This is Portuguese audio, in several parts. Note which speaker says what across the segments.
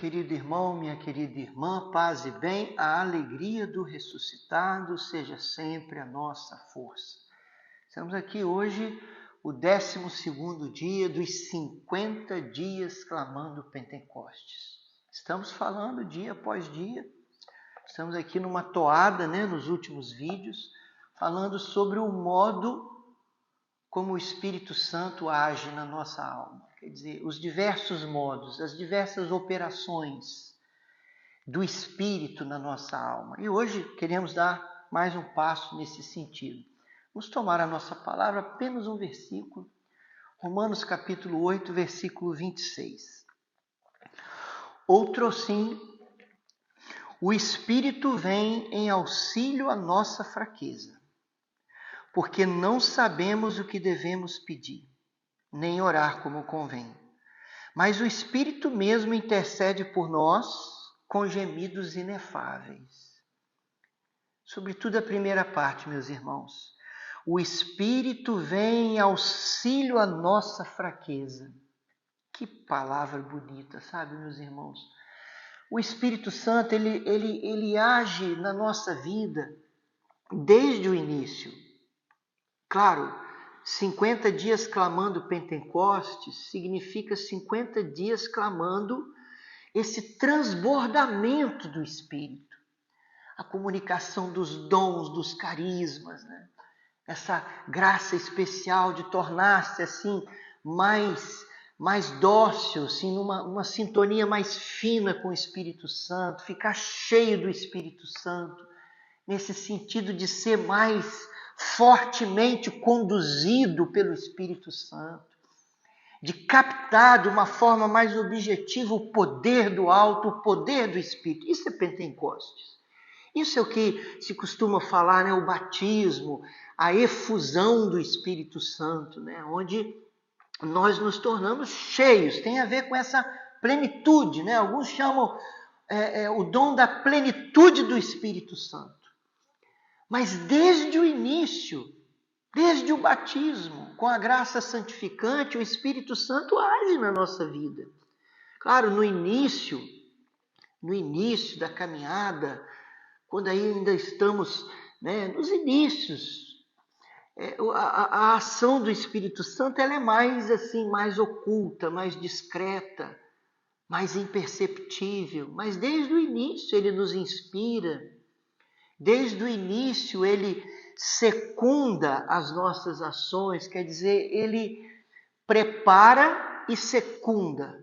Speaker 1: Querido irmão, minha querida irmã, paz e bem, a alegria do ressuscitado seja sempre a nossa força. Estamos aqui hoje, o 12º dia dos 50 dias clamando Pentecostes. Estamos falando dia após dia, estamos aqui numa toada, nos últimos vídeos, falando sobre o modo como o Espírito Santo age na nossa alma. Quer dizer, os diversos modos, as diversas operações do Espírito na nossa alma. E hoje queremos dar mais um passo nesse sentido. Vamos tomar a nossa palavra, apenas um versículo, Romanos capítulo 8, versículo 26. Outrossim, o Espírito vem em auxílio à nossa fraqueza, porque não sabemos o que devemos pedir, nem orar como convém. Mas o Espírito mesmo intercede por nós com gemidos inefáveis. Sobretudo a primeira parte, meus irmãos. O Espírito vem em auxílio à nossa fraqueza. Que palavra bonita, sabe, meus irmãos? O Espírito Santo, ele age na nossa vida desde o início. Claro, 50 dias clamando Pentecostes significa 50 dias clamando esse transbordamento do Espírito. A comunicação dos dons, dos carismas, essa graça especial de tornar-se assim mais dócil, assim, numa sintonia mais fina com o Espírito Santo, ficar cheio do Espírito Santo, nesse sentido de ser mais fortemente conduzido pelo Espírito Santo, de captar de uma forma mais objetiva o poder do alto, o poder do Espírito. Isso é Pentecostes. Isso é o que se costuma falar, o batismo, a efusão do Espírito Santo, onde nós nos tornamos cheios. Tem a ver com essa plenitude, Alguns chamam o dom da plenitude do Espírito Santo. Mas desde o início, desde o batismo, com a graça santificante, o Espírito Santo age na nossa vida. Claro, no início da caminhada, quando ainda estamos nos inícios, a ação do Espírito Santo ela é mais oculta, mais discreta, mais imperceptível. Mas desde o início ele nos inspira, desde o início ele secunda as nossas ações, quer dizer, ele prepara e secunda,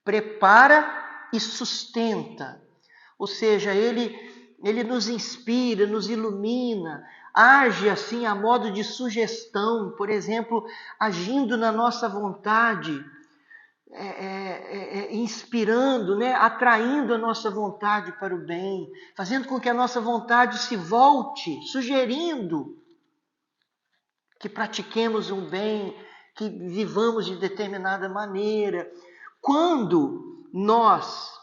Speaker 1: prepara e sustenta. Ou seja, ele nos inspira, nos ilumina, age assim a modo de sugestão, por exemplo, agindo na nossa vontade, inspirando, atraindo a nossa vontade para o bem, fazendo com que a nossa vontade se volte, sugerindo que pratiquemos um bem, que vivamos de determinada maneira. Quando nós,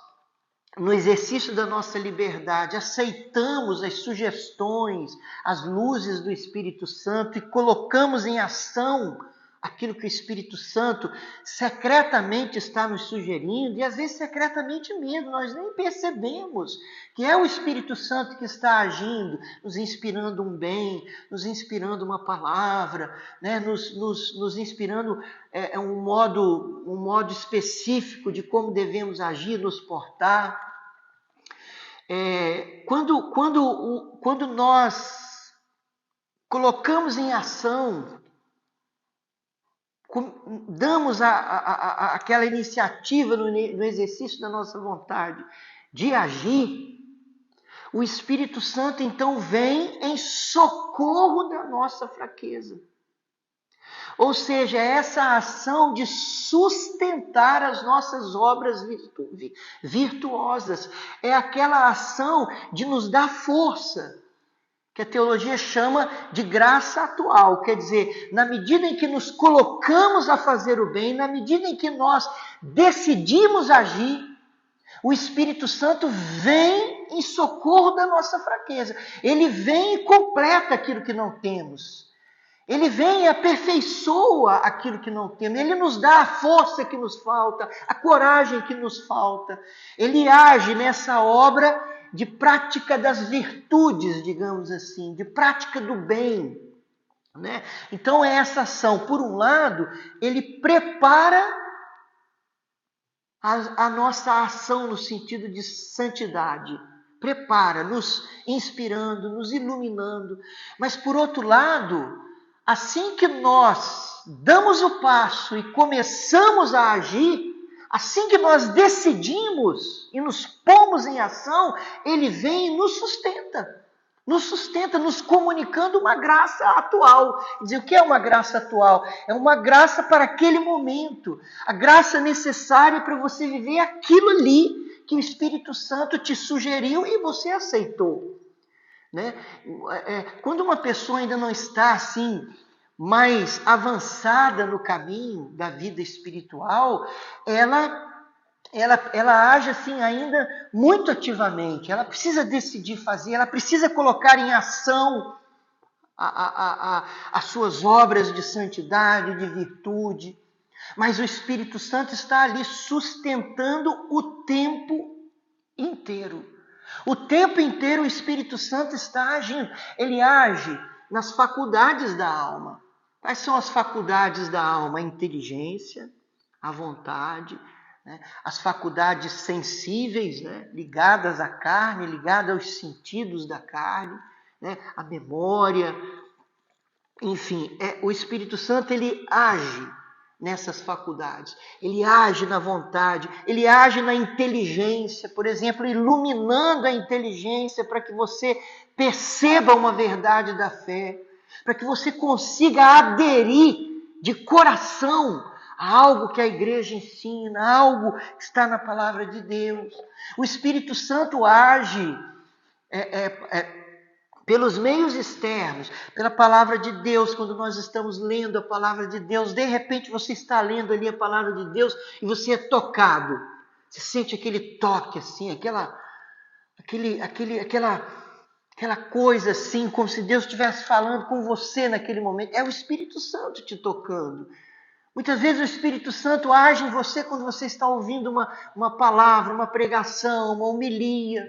Speaker 1: no exercício da nossa liberdade, aceitamos as sugestões, as luzes do Espírito Santo e colocamos em ação aquilo que o Espírito Santo secretamente está nos sugerindo, e às vezes secretamente mesmo, nós nem percebemos que é o Espírito Santo que está agindo, nos inspirando um bem, nos inspirando uma palavra, nos inspirando um modo específico de como devemos agir, nos portar. Quando nós colocamos em ação, damos aquela iniciativa no exercício da nossa vontade de agir, o Espírito Santo então vem em socorro da nossa fraqueza. Ou seja, essa ação de sustentar as nossas obras virtuosas, é aquela ação de nos dar força, que a teologia chama de graça atual. Quer dizer, na medida em que nos colocamos a fazer o bem, na medida em que nós decidimos agir, o Espírito Santo vem em socorro da nossa fraqueza. Ele vem e completa aquilo que não temos. Ele vem e aperfeiçoa aquilo que não temos. Ele nos dá a força que nos falta, a coragem que nos falta. Ele age nessa obra de prática das virtudes, digamos assim, de prática do bem, né? Então é essa ação. Por um lado, ele prepara a nossa ação no sentido de santidade. Prepara, nos inspirando, nos iluminando. Mas por outro lado, assim que nós damos o passo e começamos a agir, assim que nós decidimos e nos pomos em ação, ele vem e nos sustenta, nos comunicando uma graça atual. Dizer, o que é uma graça atual? É uma graça para aquele momento, a graça necessária para você viver aquilo ali que o Espírito Santo te sugeriu e você aceitou. Né? Quando uma pessoa ainda não está assim mais avançada no caminho da vida espiritual, ela age assim ainda muito ativamente. Ela precisa decidir fazer, ela precisa colocar em ação as suas obras de santidade, de virtude. Mas o Espírito Santo está ali sustentando o tempo inteiro. O tempo inteiro o Espírito Santo está agindo. Ele age nas faculdades da alma. Quais são as faculdades da alma? A inteligência, a vontade, né? As faculdades sensíveis, né? Ligadas à carne, ligadas aos sentidos da carne, né? A memória. Enfim, o Espírito Santo ele age nessas faculdades. Ele age na vontade, ele age na inteligência, por exemplo, iluminando a inteligência para que você perceba uma verdade da fé, para que você consiga aderir de coração a algo que a igreja ensina, algo que está na palavra de Deus. O Espírito Santo age pelos meios externos, pela palavra de Deus. Quando nós estamos lendo a palavra de Deus, de repente você está lendo ali a palavra de Deus e você é tocado. Você sente aquele toque assim, aquela coisa assim, como se Deus estivesse falando com você naquele momento. É o Espírito Santo te tocando. Muitas vezes o Espírito Santo age em você quando você está ouvindo uma palavra, uma pregação, uma homilia.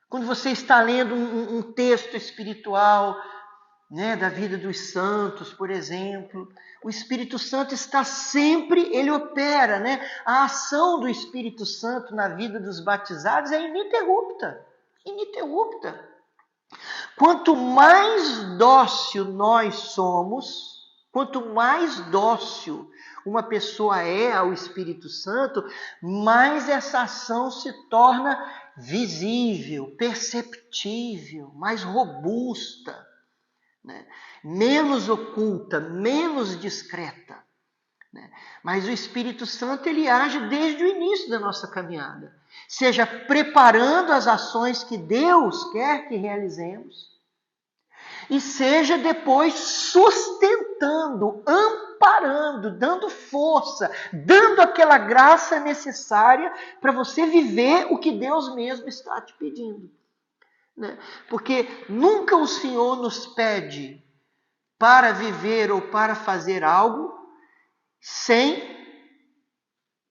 Speaker 1: Quando você está lendo um texto espiritual, né, da vida dos santos, por exemplo, o Espírito Santo está sempre, ele opera, né? A ação do Espírito Santo na vida dos batizados é ininterrupta, ininterrupta. Quanto mais dócil nós somos, quanto mais dócil uma pessoa é ao Espírito Santo, mais essa ação se torna visível, perceptível, mais robusta, né? Menos oculta, menos discreta, né? Mas o Espírito Santo ele age desde o início da nossa caminhada, seja preparando as ações que Deus quer que realizemos, e seja depois sustentando, amparando, dando força, dando aquela graça necessária para você viver o que Deus mesmo está te pedindo. Né? Porque nunca o Senhor nos pede para viver ou para fazer algo sem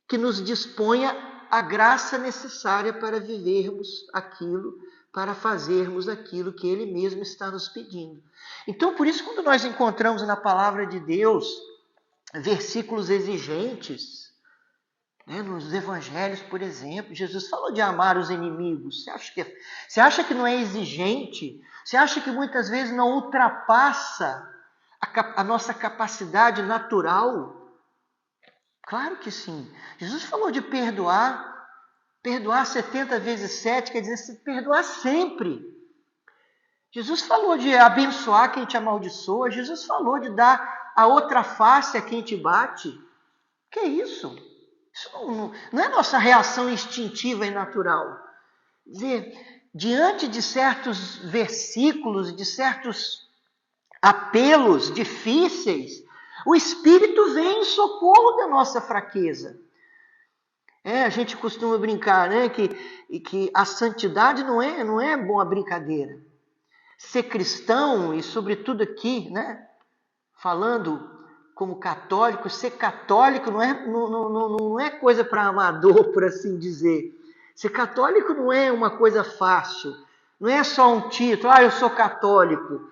Speaker 1: que nos disponha a graça necessária para vivermos aquilo, para fazermos aquilo que Ele mesmo está nos pedindo. Então, por isso, quando nós encontramos na palavra de Deus versículos exigentes, né, nos evangelhos, por exemplo, Jesus falou de amar os inimigos. Você acha que não é exigente? Você acha que muitas vezes não ultrapassa a nossa capacidade natural? Claro que sim. Jesus falou de perdoar 70 vezes 7, quer dizer, perdoar sempre. Jesus falou de abençoar quem te amaldiçoa. Jesus falou de dar a outra face a quem te bate. Que é isso? Isso não é nossa reação instintiva e natural. Quer dizer, diante de certos versículos, de certos apelos difíceis, o Espírito vem em socorro da nossa fraqueza. A gente costuma brincar, né, que a santidade não é boa brincadeira. ser cristão, e sobretudo aqui, né, falando como católico, ser católico não é coisa para amador, por assim dizer. Ser católico não é uma coisa fácil. Não é só um título, eu sou católico,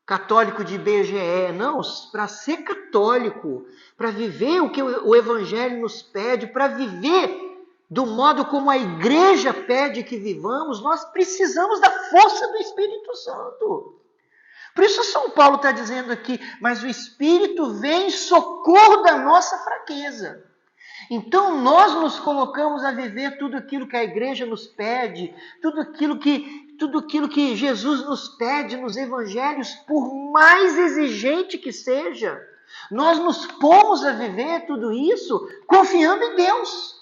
Speaker 1: católico de IBGE. Não, para ser católico, para viver o que o Evangelho nos pede, para viver do modo como a igreja pede que vivamos, nós precisamos da força do Espírito Santo. Por isso São Paulo está dizendo aqui, mas o Espírito vem em socorro da nossa fraqueza. Então nós nos colocamos a viver tudo aquilo que a igreja nos pede, tudo aquilo que Jesus nos pede nos evangelhos, por mais exigente que seja. Nós nos pomos a viver tudo isso confiando em Deus.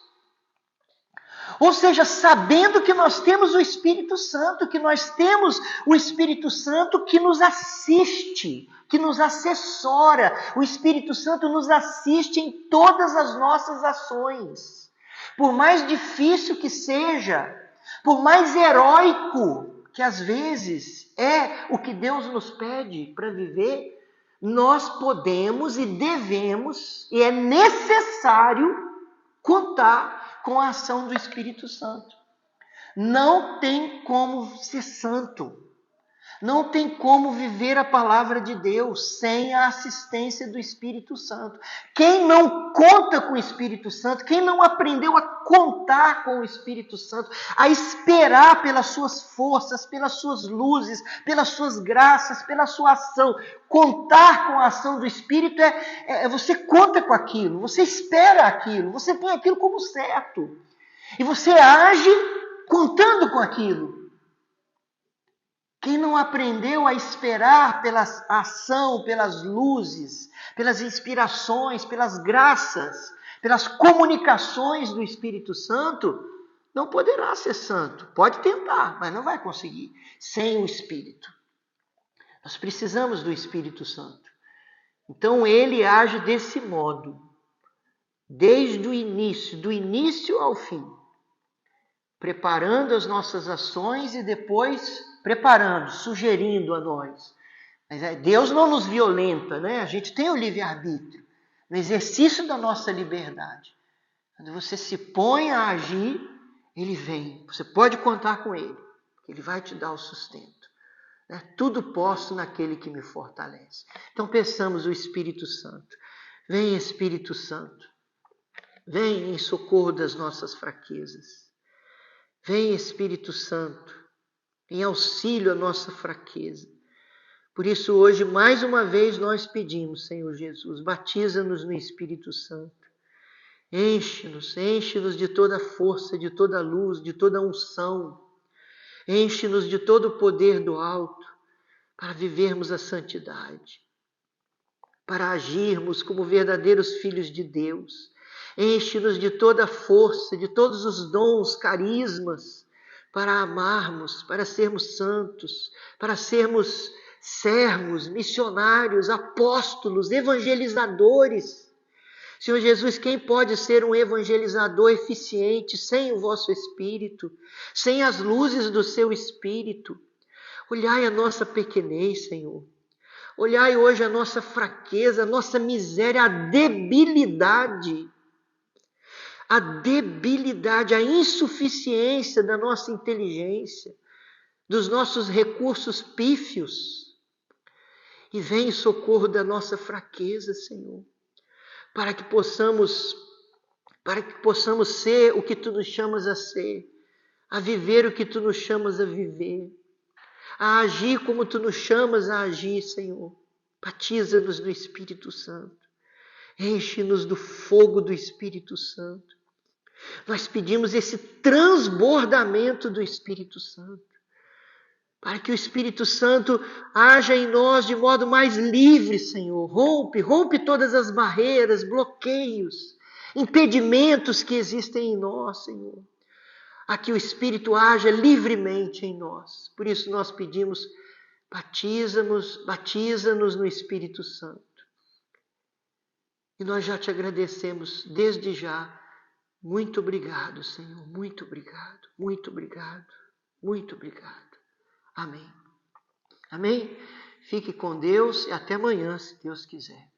Speaker 1: Ou seja, sabendo que nós temos o Espírito Santo, que nós temos o Espírito Santo que nos assiste, que nos assessora. O Espírito Santo nos assiste em todas as nossas ações. Por mais difícil que seja, por mais heróico que às vezes é o que Deus nos pede para viver, nós podemos e devemos, e é necessário contar com a ação do Espírito Santo. Não tem como ser santo. Não tem como viver a palavra de Deus sem a assistência do Espírito Santo. Quem não conta com o Espírito Santo, quem não aprendeu a contar com o Espírito Santo, a esperar pelas suas forças, pelas suas luzes, pelas suas graças, pela sua ação, contar com a ação do Espírito você conta com aquilo, você espera aquilo, você põe aquilo como certo. E você age contando com aquilo. Quem não aprendeu a esperar pela ação, pelas luzes, pelas inspirações, pelas graças, pelas comunicações do Espírito Santo, não poderá ser santo. Pode tentar, mas não vai conseguir sem o Espírito. Nós precisamos do Espírito Santo. Então ele age desse modo, desde o início, do início ao fim, preparando as nossas ações e depois preparando, sugerindo a nós. Mas Deus não nos violenta, né? A gente tem o livre-arbítrio, no exercício da nossa liberdade. Quando você se põe a agir, ele vem. Você pode contar com ele, porque ele vai te dar o sustento. Tudo posso naquele que me fortalece. Então peçamos o Espírito Santo. Vem, Espírito Santo. Vem em socorro das nossas fraquezas. Vem, Espírito Santo, em auxílio à nossa fraqueza. Por isso hoje, mais uma vez, nós pedimos, Senhor Jesus, batiza-nos no Espírito Santo. Enche-nos de toda força, de toda luz, de toda unção. Enche-nos de todo o poder do alto para vivermos a santidade, para agirmos como verdadeiros filhos de Deus. Enche-nos de toda a força, de todos os dons, carismas, para amarmos, para sermos santos, para sermos servos, missionários, apóstolos, evangelizadores. Senhor Jesus, quem pode ser um evangelizador eficiente sem o vosso Espírito, sem as luzes do seu Espírito? Olhai a nossa pequenez, Senhor. Olhai hoje a nossa fraqueza, a nossa miséria, a debilidade, a insuficiência da nossa inteligência, dos nossos recursos pífios. E vem em socorro da nossa fraqueza, Senhor, para que possamos ser o que Tu nos chamas a ser, a viver o que Tu nos chamas a viver, a agir como Tu nos chamas a agir, Senhor. Batiza-nos do Espírito Santo. Enche-nos do fogo do Espírito Santo. Nós pedimos esse transbordamento do Espírito Santo, para que o Espírito Santo haja em nós de modo mais livre, Senhor. Rompe todas as barreiras, bloqueios, impedimentos que existem em nós, Senhor. A que o Espírito haja livremente em nós. Por isso nós pedimos, batiza-nos no Espírito Santo. E nós já te agradecemos desde já. Muito obrigado, Senhor. Muito obrigado. Muito obrigado. Muito obrigado. Amém. Amém? Fique com Deus e até amanhã, se Deus quiser.